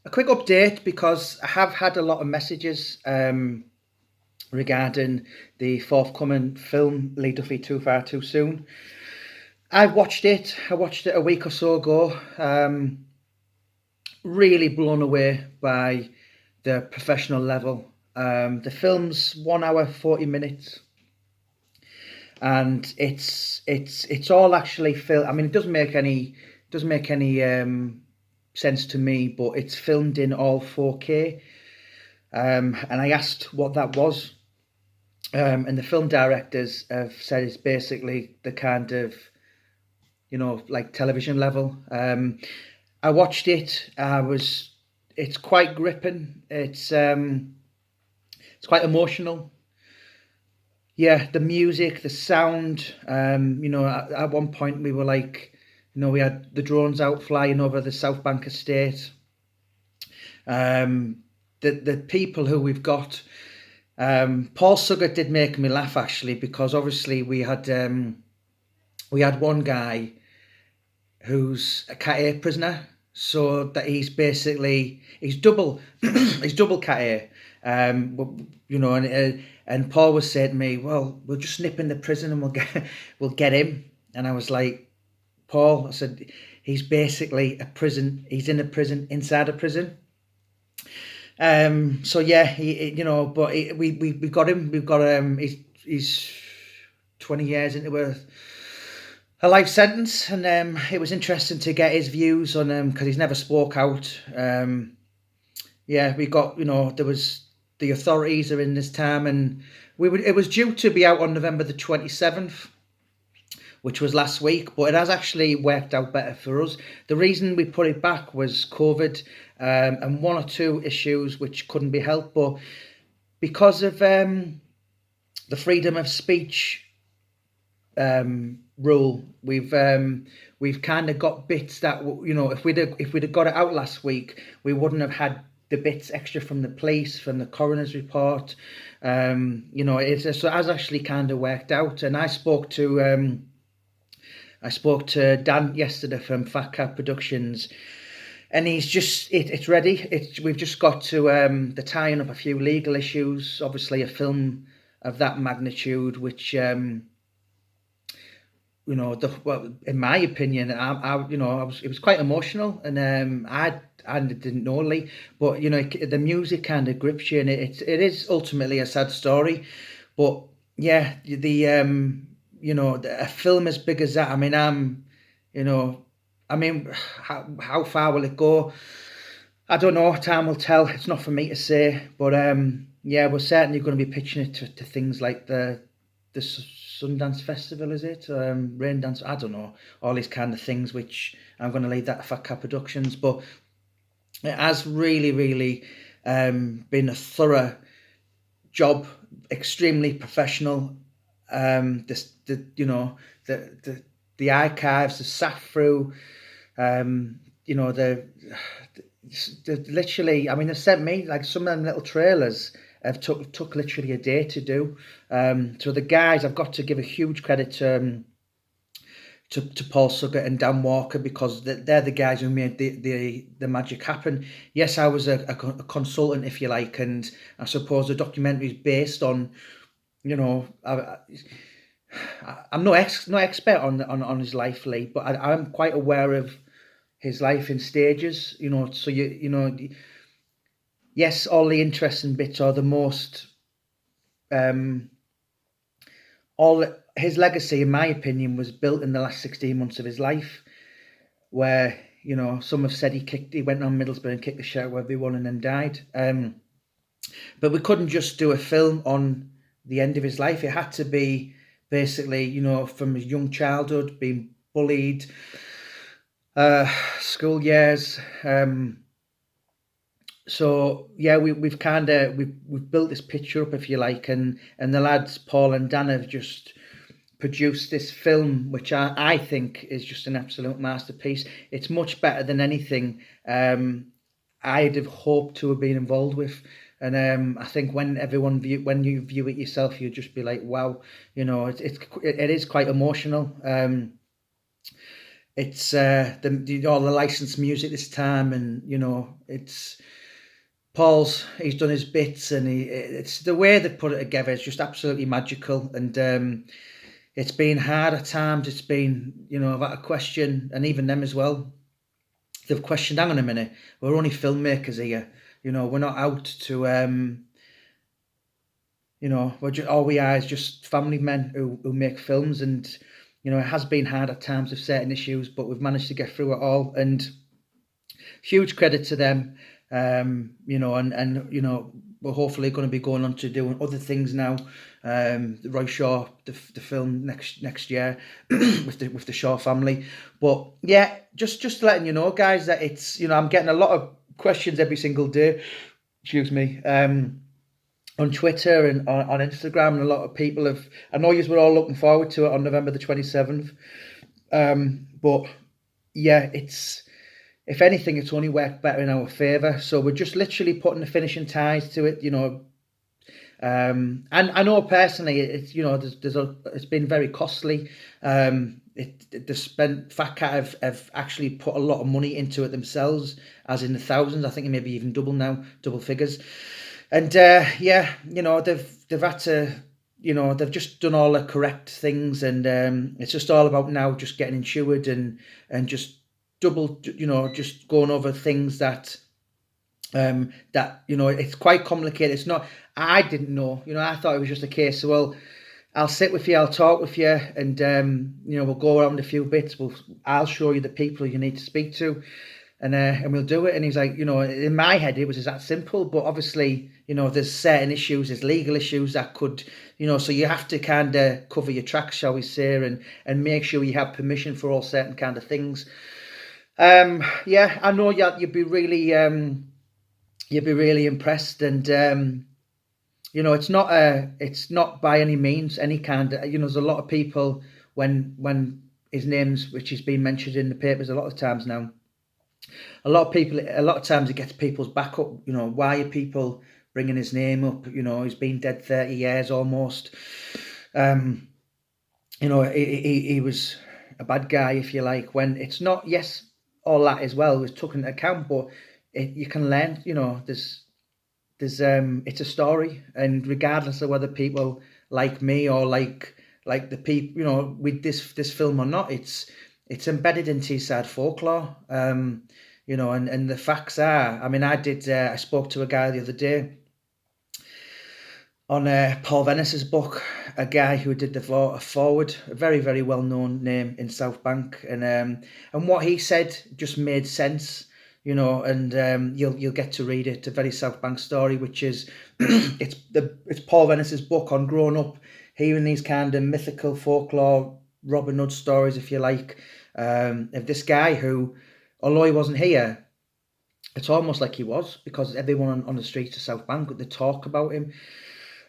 A quick update because I have had a lot of messages regarding the forthcoming film Lee Duffy Too Far Too Soon. I watched it a week or so ago. Really blown away by the professional level. The film's 1 hour 40 minutes, and it's all actually filmed. I mean, it doesn't make any sense to me, but it's filmed in all 4K. And I asked what that was, and the film directors have said it's basically the kind of, like television level. I watched it. It's quite gripping. It's quite emotional. Yeah, the music, the sound. At one point we were like, we had the drones out flying over the South Bank estate. The people who we've got. Paul Sykes did make me laugh actually, because obviously we had one guy who's a Cat A prisoner, so that he's double he's double Cat A. And Paul was saying to me, "Well, we'll just nip in the prison and we'll get him." And I was like, "Paul," I said, "he's basically a prison. He's in a prison inside a prison." So yeah, but we got him. We've got he's 20 years into a life sentence, and it was interesting to get his views on because he's never spoke out. Yeah, we got there was the authorities are in this time, and it was due to be out on November the 27th, which was last week, but it has actually worked out better for us. The reason we put it back was COVID, and one or two issues which couldn't be helped, but because of the freedom of speech rule, we've kind of got bits that if we'd have got it out last week, we wouldn't have had the bits extra from the police, from the coroner's report. So it has actually kind of worked out, and I spoke to Dan yesterday from Fat Cat Productions, and he's just it's ready. We've just got to the tying up a few legal issues. Obviously, a film of that magnitude, which in my opinion, it was quite emotional, and I didn't know Lee, but the music kind of grips you, and it is ultimately a sad story, but yeah, a film as big as that. I mean, how far will it go? I don't know. Time will tell. It's not for me to say, but yeah, we're certainly going to be pitching it to things like the Sundance Festival, is it? Rain Dance. I don't know. All these kind of things, which I'm going to leave that to Fat Cat Productions, but it has really, really been a thorough job, extremely professional. The archives, the sat through, literally. I mean, they sent me like some of them little trailers. Have took literally a day to do. So the guys, I've got to give a huge credit to Paul Sykes and Dan Walker, because they're the guys who made the magic happen. Yes, I was a consultant, if you like, and I suppose the documentary is based on, I'm no expert on his life, Lee, but I'm quite aware of his life in stages. So yes, all the interesting bits are the most. All his legacy, in my opinion, was built in the last 16 months of his life, where some have said he went on Middlesbrough and kicked the shit out of everyone and then died. But we couldn't just do a film on the end of his life. It had to be basically, from his young childhood, being bullied, school years. So yeah, we've built this picture up, if you like, and the lads Paul and Dan have just produced this film, which I think is just an absolute masterpiece. It's much better than anything I'd have hoped to have been involved with. And I think when you view it yourself, you'll just be like, wow, it is quite emotional. it's all the licensed music this time, and it's he's done his bits, and it's the way they put it together is just absolutely magical. And it's been hard at times. It's been, I've had a question, and even them as well. They've questioned, hang on a minute, we're only filmmakers here. We're not out to, all we are is just family men who make films. And, it has been hard at times with certain issues, but we've managed to get through it all. And huge credit to them. And we're hopefully going to be going on to doing other things now. Roy Shaw, the film next year with the Shaw family. But yeah, just letting you know, guys, that it's, I'm getting a lot of questions every single day. Excuse me. On Twitter and on Instagram, and a lot of people I know you were all looking forward to it on November the 27th. But yeah, if anything, it's only worked better in our favour. So we're just literally putting the finishing ties to it, and I know personally, it's it's been very costly. Fat Cat have actually put a lot of money into it themselves, as in the thousands. I think maybe even double figures. And they've had to, they've just done all the correct things, and it's just all about now just getting insured and just just going over things that it's quite complicated. It's not, I didn't know, I thought it was just a case of, well, I'll sit with you, I'll talk with you, and we'll go around a few bits. I'll show you the people you need to speak to, and we'll do it. And he's like, in my head it was that simple, but obviously, there's certain issues, there's legal issues that could, so you have to kind of cover your tracks, shall we say, and make sure you have permission for all certain kind of things. Yeah, I know you'd be really impressed, and it's not by any means any kind of, there's a lot of people when his name's, which has been mentioned in the papers a lot of times now, a lot of times it gets people's back up. Why are people bringing his name up? He's been dead 30 years almost. He was a bad guy, if you like, when it's not, yes, all that as well was taken into account, but you can learn, there's it's a story, and regardless of whether people like me or like the people, with this film or not, it's embedded in Teesside folklore. And the facts are, I mean, I spoke to a guy the other day on Paul Venice's book, a guy who did the forward, a very, very well-known name in South Bank, and what he said just made sense, and you'll get to read it. It's a very South Bank story, which is it's Paul Venice's book on growing up hearing these kind of mythical folklore Robin Hood stories, if you like, of this guy who, although he wasn't here, it's almost like he was, because everyone on the streets of South Bank, they talk about him.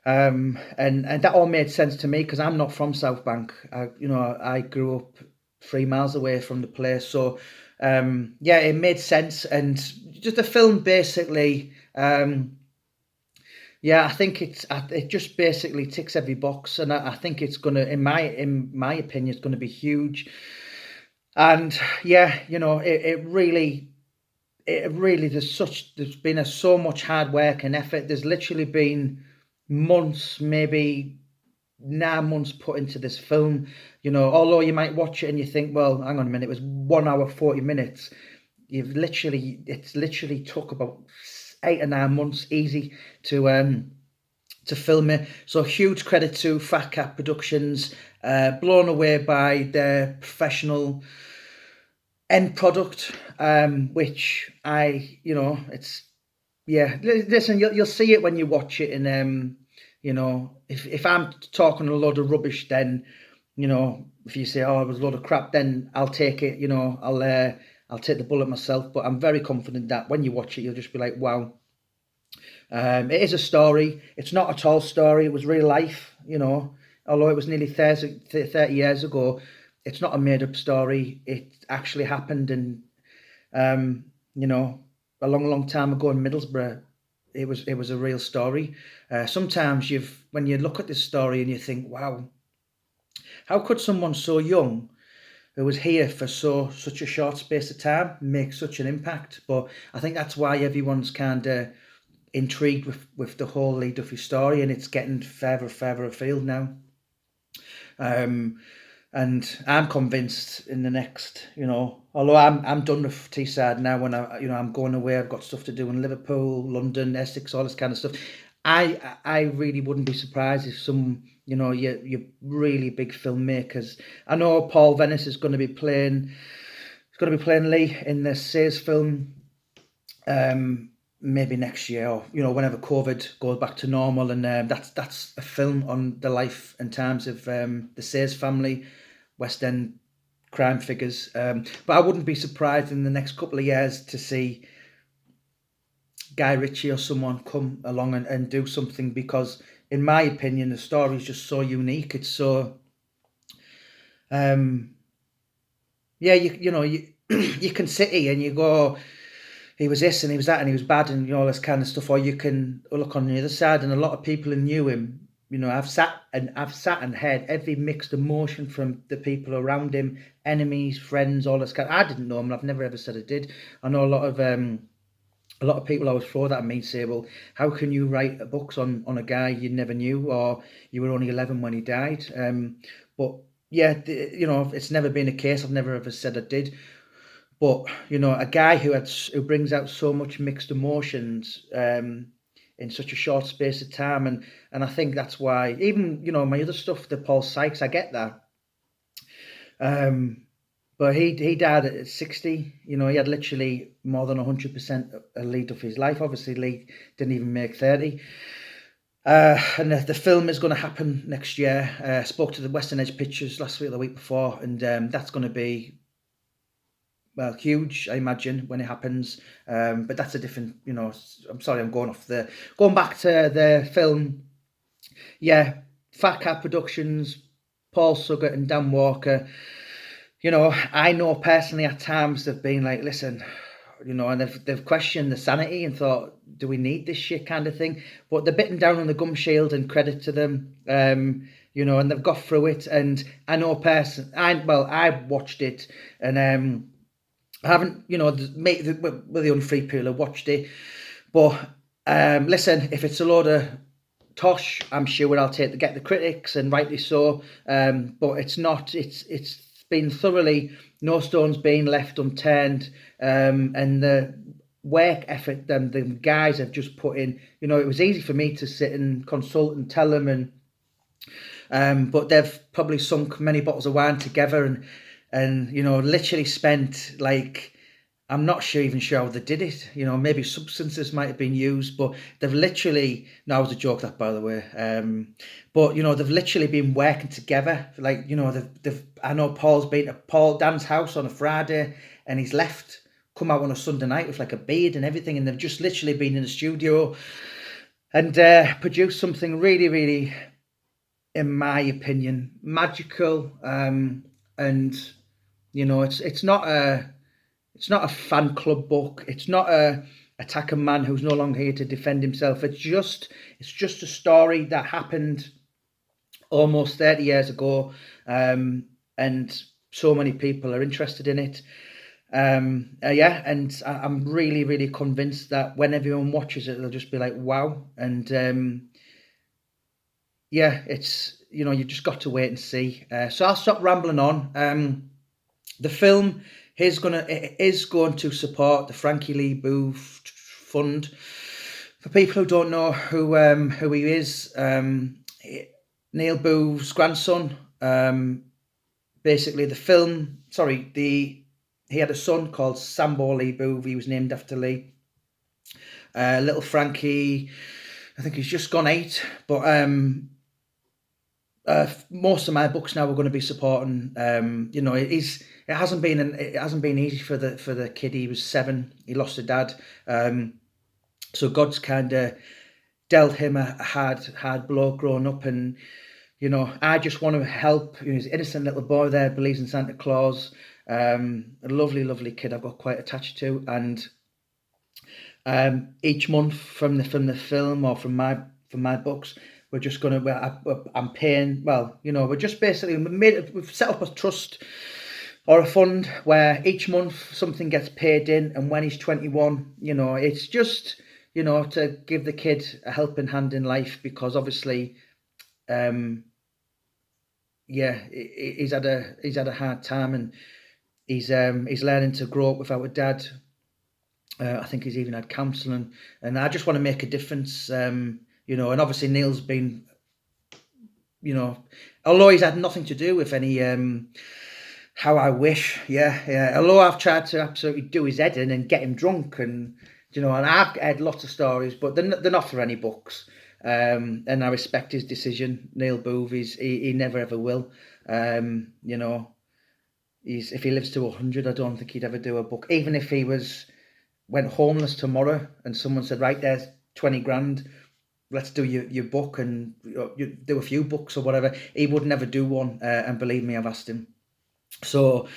And that all made sense to me, because I'm not from South Bank. I grew up 3 miles away from the place, so yeah, it made sense. And just the film basically, yeah, I think it just basically ticks every box, and I think it's gonna, in my opinion, it's gonna be huge. And yeah, it really there's been so much hard work and effort. There's literally been months, maybe 9 months put into this film. Although you might watch it and you think, well, hang on a minute, it was 1 hour 40 minutes. It's literally took about 8 or 9 months easy to film it. So huge credit to Fat Cat Productions. Blown away by their professional end product, which it's, yeah, listen, you'll see it when you watch it. And if I'm talking a load of rubbish, then if you say, oh, it was a load of crap, then I'll take it. I'll take the bullet myself. But I'm very confident that when you watch it, you'll just be like, wow. It is a story. It's not a tall story. It was real life. Although it was nearly 30 years ago, it's not a made up story. It actually happened, and a long time ago in Middlesbrough, it was a real story. Sometimes when you look at this story and you think, wow, how could someone so young who was here for such a short space of time make such an impact. But I think that's why everyone's kind of intrigued with the whole Lee Duffy story, and it's getting further afield now. And I'm convinced in the next, although I'm done with Teesside now, when I'm going away, I've got stuff to do in Liverpool, London, Essex, all this kind of stuff. I really wouldn't be surprised if some, your really big filmmakers. I know Paul Venice is going to be playing Lee in the Sayers film, maybe next year, or whenever COVID goes back to normal, and that's a film on the life and times of the Sayers family, West End crime figures. But I wouldn't be surprised in the next couple of years to see Guy Ritchie or someone come along and do something, because in my opinion the story is just so unique. It's so you can sit here and you go, he was this and he was that and he was bad and all this kind of stuff, or you can look on the other side, and a lot of people who knew him, I've sat and heard every mixed emotion from the people around him, enemies, friends, all this kind. I didn't know him, and I've never ever said I did. I know a lot of people always throw that at me, say, well, how can you write books on a guy you never knew, or you were only 11 when he died? But yeah, it's never been a case. I've never ever said I did. But a guy who brings out so much mixed emotions in such a short space of time, and I think that's why even my other stuff, the Paul Sykes, I get that. But he died at 60. He had literally more than 100% a lead of his life. Obviously, Lee didn't even make 30. And the film is going to happen next year. I spoke to the Western Edge Pictures last week or the week before, and that's going to be, well, huge, I imagine, when it happens. But that's a different, I'm sorry, I'm going back to the film. Yeah, Fat Cat Productions, Paul Suggett and Dan Walker. I know personally at times they've been like, listen, and they've questioned the sanity and thought, do we need this shit kind of thing? But they're bitten down on the gum shield, and credit to them, and they've got through it. And I know I watched it, and I haven't, the unfree people have watched it. But listen, if it's a load of tosh, I'm sure I'll get the critics, and rightly so. But it's not. It's been thoroughly, no stone's been left unturned, and the work effort the guys have just put in. It was easy for me to sit and consult and tell them, and but they've probably sunk many bottles of wine together, and literally spent, like, I'm not even sure how they did it. Maybe substances might have been used, but they've literally, no, it was a joke, that, by the way. But they've literally been working together. Like, I know Paul's been to Dan's house on a Friday, and he's come out on a Sunday night with like a beard and everything, and they've just literally been in the studio and produced something really, really, in my opinion, magical. And it's not a fan club book. It's not a attack a man who's no longer here to defend himself. It's just a story that happened almost 30 years ago, and so many people are interested in it. And I'm really, really convinced that when everyone watches it, they'll just be like, wow. And it's, you've just got to wait and see. So I'll stop rambling on. The film is going to support the Frankie Lee Booth Fund. For people who don't know who he is, Neil Booth's grandson. Basically, he had a son called Sambo Lee Booth. He was named after Lee. Little Frankie, I think he's just gone 8, but most of my books now are going to be supporting. It hasn't been easy for the kid. He was 7. He lost a dad. So God's kind of dealt him a hard blow growing up, and I just want to help. He's an innocent little boy there, believes in Santa Claus. A lovely, lovely kid I've got quite attached to, and each month from the film or from my books, we're just gonna. I'm paying. Well, we're just basically we've set up a trust or a fund where each month something gets paid in, and when he's 21, it's just, to give the kid a helping hand in life, because obviously, he's had a hard time, and he's learning to grow up without a dad. I think he's even had counselling, and I just want to make a difference. And obviously Neil's been, although he's had nothing to do with any how I wish, yeah. Although I've tried to absolutely do his head in and get him drunk, and and I've heard lots of stories, but they're not for any books. And I respect his decision. Neil Booth, he never ever will. If he lives to 100, I don't think he'd ever do a book. Even if he went homeless tomorrow and someone said, right, there's 20 grand, let's do your book, and you do a few books or whatever, he would never do one. And believe me, I've asked him. So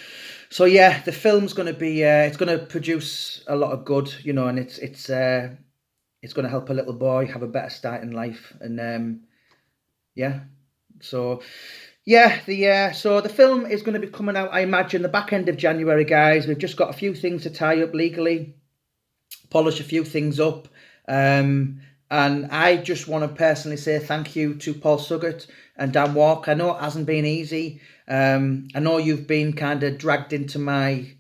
yeah, the film's going to be, it's going to produce a lot of good, and it's going to help a little boy have a better start in life. And so the film is going to be coming out, I imagine, the back end of January, guys. We've just got a few things to tie up legally, polish a few things up, and I just want to personally say thank you to Paul Sykes and Dan Walker. I know it hasn't been easy. I know you've been kind of dragged into I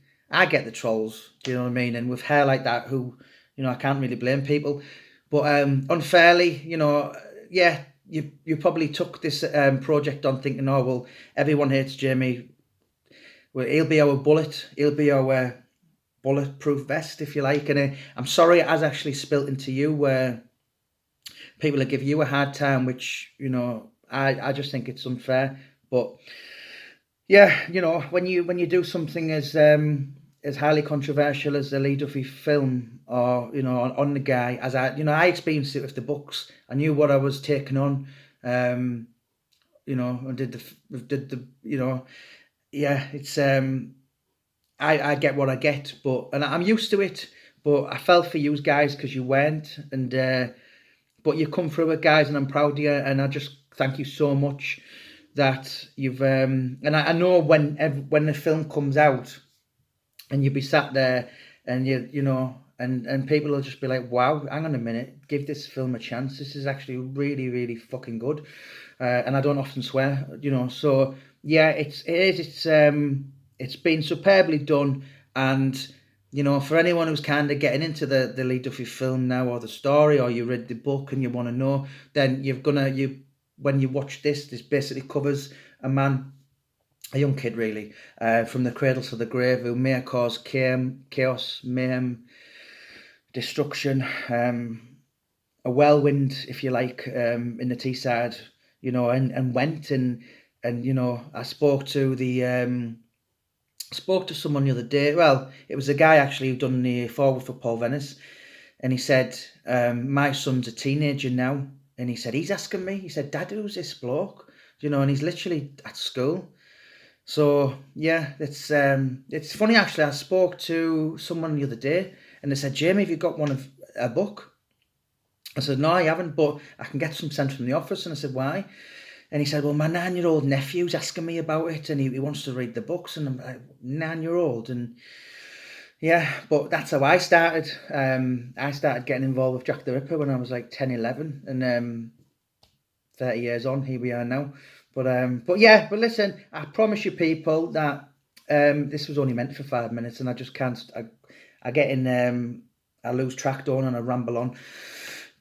get the trolls, do you know what I mean? And with hair like that, who, I can't really blame people. But unfairly, you probably took this project on thinking, oh, well, everyone hates Jamie. Well, he'll be our bullet. He'll be our bulletproof vest, if you like. And I'm sorry it has actually spilt into you, where people will give you a hard time, which, I just think it's unfair. But yeah, when you do something as highly controversial as the Lee Duffy film, or on the guy, as I experienced it with the books. I knew what I was taking on. I did the it's I get what I get, and I'm used to it. But I felt for you guys because you weren't, and but you come through it, guys, and I'm proud of you, and I just thank you so much that you've and I know when the film comes out, and you'll be sat there, and and people will just be like, wow, hang on a minute, give this film a chance. This is actually really, really fucking good. And I don't often swear, so yeah, it's been superbly done. And for anyone who's kind of getting into the Lee Duffy film now, or the story, or you read the book and you want to know, then when you watch this basically covers a young kid really, from the cradle to the grave, who may cause chaos, mayhem, destruction, a whirlwind, if you like, in the Teesside, and went and I spoke to someone the other day. Well, it was a guy actually who done the forward for Paul Venice, and he said, my son's a teenager now, and he said, he's asking me, he said, Dad, who's this bloke? And he's literally at school. So yeah, it's funny actually. I spoke to someone the other day, and they said, Jamie, have you got a book? I said, no, I haven't, but I can get some sent from the office. And I said, why? And he said, well, my 9-year-old nephew's asking me about it, and he wants to read the books. And I'm like, 9-year-old? And yeah, but that's how I started. I started getting involved with Jack the Ripper when I was like 10, 11, and 30 years on, here we are now. But listen, I promise you people that this was only meant for 5 minutes, and I just can't. I get in, I lose track, don't I, and I ramble on.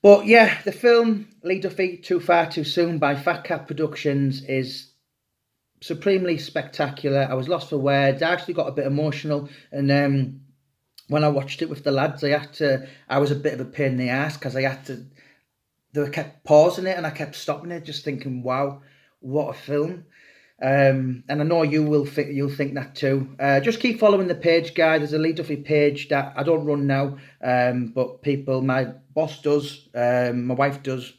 But yeah, the film Lee Duffy, Too Far Too Soon by Fat Cat Productions is supremely spectacular. I was lost for words. I actually got a bit emotional, and when I watched it with the lads, I was a bit of a pain in the ass, because they kept pausing it, and I kept stopping it, just thinking, wow, what a film. And I know you'll think that too. Just keep following the page, guys. There's a Lee Duffy page that I don't run now, but my boss does, my wife does.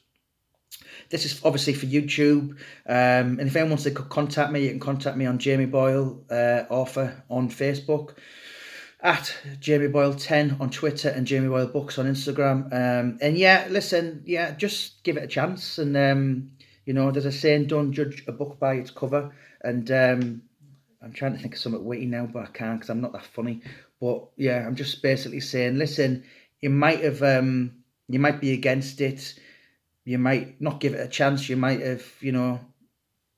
This is obviously for YouTube, and if anyone wants to contact me, you can contact me on Jamie Boyle, author, on Facebook, at Jamie Boyle 10 on Twitter, and Jamie Boyle Books on Instagram. And yeah, listen, just give it a chance. And there's a saying, don't judge a book by its cover. And I'm trying to think of something witty now, but I can't because I'm not that funny. But yeah, I'm just basically saying, listen, you might have, you might be against it. You might not give it a chance. You might have,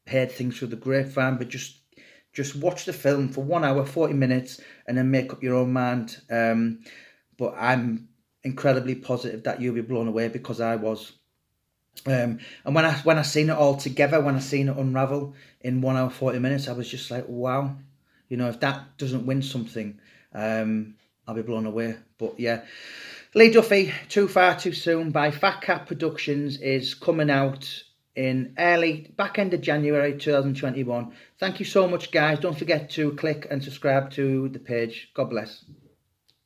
heard things through the grapevine, but just watch the film for 1 hour, 40 minutes, and then make up your own mind. But I'm incredibly positive that you'll be blown away because I was. And when I seen it all together, when I seen it unravel in 1 hour 40 minutes, I was just like, wow, if that doesn't win something, I'll be blown away. But yeah, Lee Duffy, Too Far Too Soon by Fat Cat Productions is coming out in back end of January 2021. Thank you so much, guys. Don't forget to click and subscribe to the page. God bless.